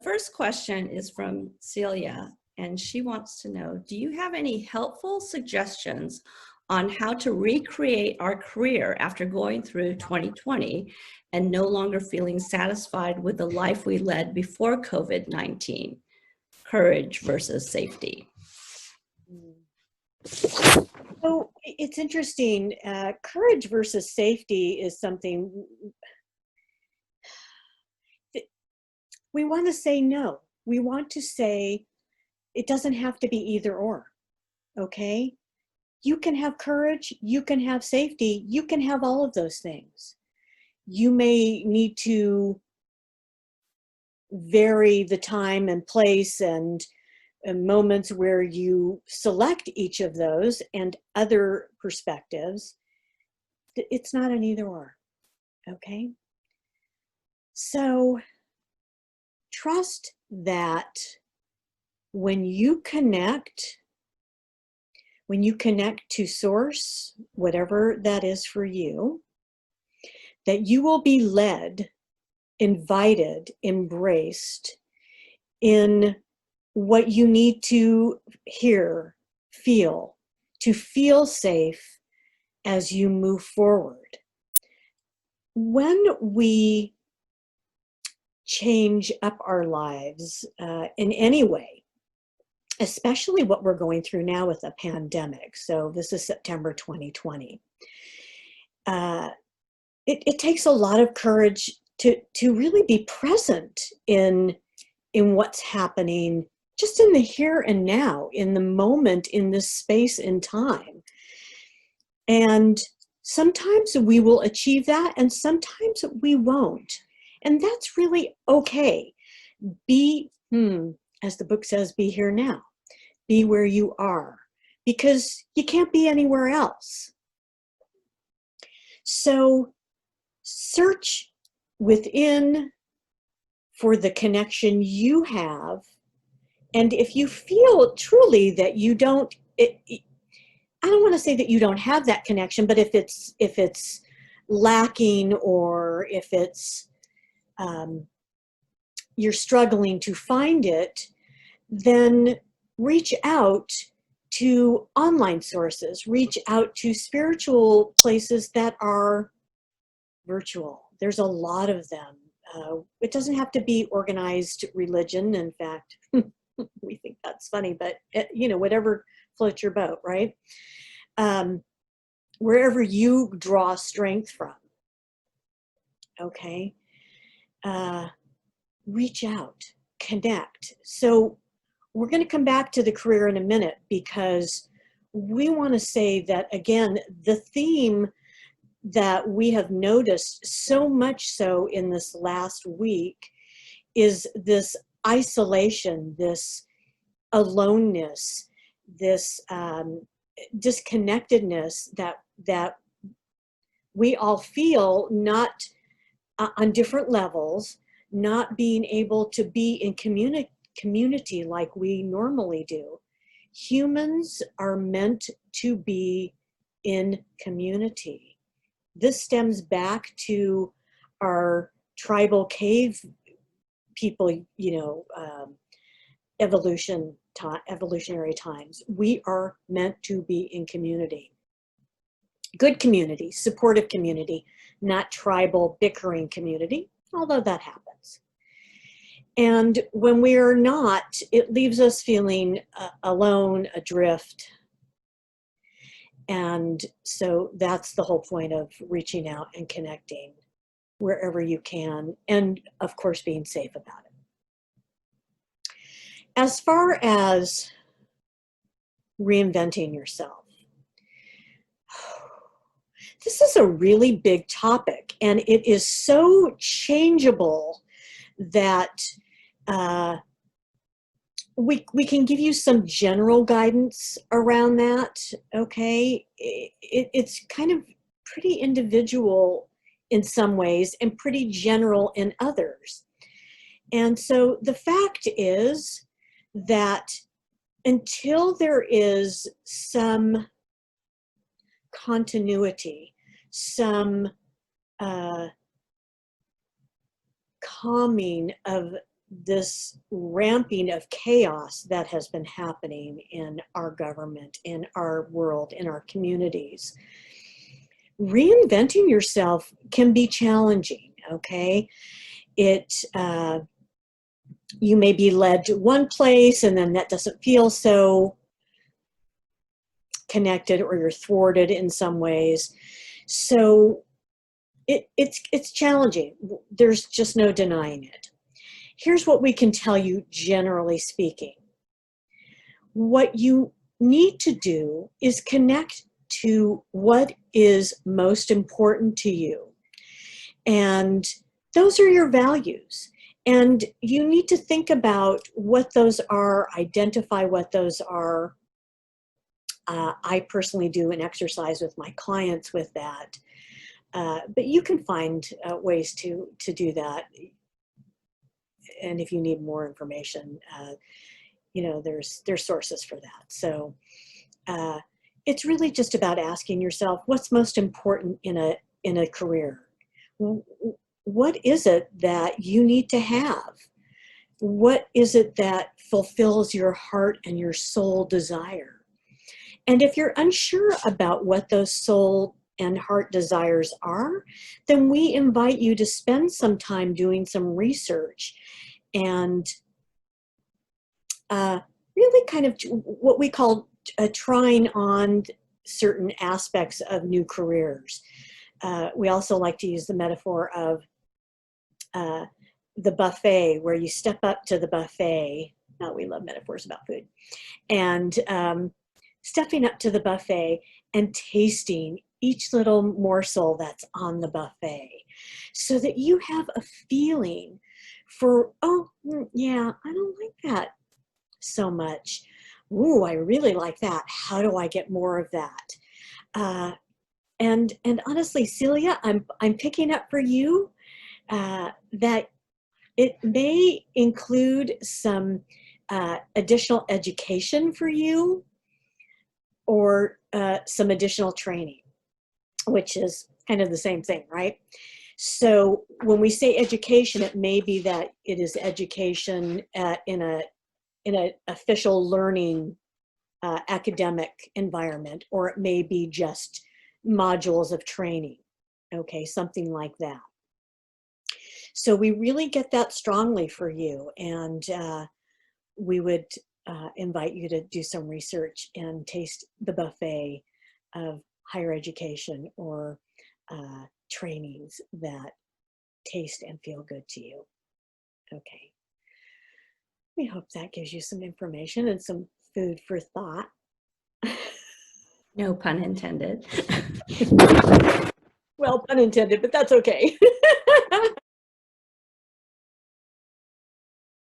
first question is from Celia, and she wants to know, do you have any helpful suggestions on how to recreate our career after going through 2020 and no longer feeling satisfied with the life we led before COVID-19? Courage versus safety. So it's interesting. Courage versus safety is something we want to say no. We want to say it doesn't have to be either or, okay? You can have courage, you can have safety, you can have all of those things. You may need to vary the time and place and moments where you select each of those and other perspectives. It's not an either or, okay? So trust that when you connect to source, whatever that is for you, that you will be led, invited, embraced in what you need to hear, feel, to feel safe as you move forward. When we change up our lives in any way, especially what we're going through now with a pandemic. So this is September 2020. It takes a lot of courage to really be present in what's happening just in the here and now, in the moment, in this space and time. And sometimes we will achieve that and sometimes we won't. And that's really okay. Be, as the book says, be here now. Be where you are, because you can't be anywhere else. So search within for the connection you have. And if you feel truly that you don't, I don't want to say that you don't have that connection, but if it's lacking, or if it's you're struggling to find it, then reach out to online sources, reach out to spiritual places that are virtual. There's a lot of them. It doesn't have to be organized religion. In fact, we think that's funny, but whatever floats your boat, right? Wherever you draw strength from, okay? Reach out, connect. So we're going to come back to the career in a minute, because we want to say that, again, the theme that we have noticed so much so in this last week is this isolation, this aloneness, this disconnectedness that we all feel, not on different levels, not being able to be in community like we normally do. Humans are meant to be in community. This stems back to our tribal cave people, evolutionary times. We are meant to be in community. Good community, supportive community, not tribal bickering community, although that happens. And when we are not, it leaves us feeling alone, adrift. And so that's the whole point of reaching out and connecting wherever you can, and of course being safe about it. As far as reinventing yourself, this is a really big topic, and it is so changeable that we can give you some general guidance around that, okay? It's kind of pretty individual in some ways and pretty general in others. And so the fact is that until there is some continuity, some calming of this ramping of chaos that has been happening in our government, in our world, in our communities. Reinventing yourself can be challenging, okay? You may be led to one place and then that doesn't feel so connected, or you're thwarted in some ways. So it's challenging. There's just no denying it. Here's what we can tell you, generally speaking. What you need to do is connect to what is most important to you. And those are your values. And you need to think about what those are, identify what those are. I personally do an exercise with my clients with that. But you can find ways to do that. And if you need more information, there's sources for that. So it's really just about asking yourself, what's most important in a career? What is it that you need to have? What is it that fulfills your heart and your soul desire? And if you're unsure about what those soul and heart desires are, then we invite you to spend some time doing some research and really kind of what we call trying on certain aspects of new careers. We also like to use the metaphor of the buffet, where you step up to the buffet. Now, we love metaphors about food. And stepping up to the buffet and tasting each little morsel that's on the buffet, so that you have a feeling for, oh, yeah, I don't like that so much. Ooh, I really like that. How do I get more of that? And honestly, Celia, I'm picking up for you that it may include some additional education for you, or some additional training, which is kind of the same thing, right? So when we say education, it may be that it is education in an official learning academic environment, or it may be just modules of training, okay, something like that. So we really get that strongly for you, and we would invite you to do some research and taste the buffet of higher education or trainings that taste and feel good to you. Okay. We hope that gives you some information and some food for thought. No pun intended. Well, pun intended, but that's okay.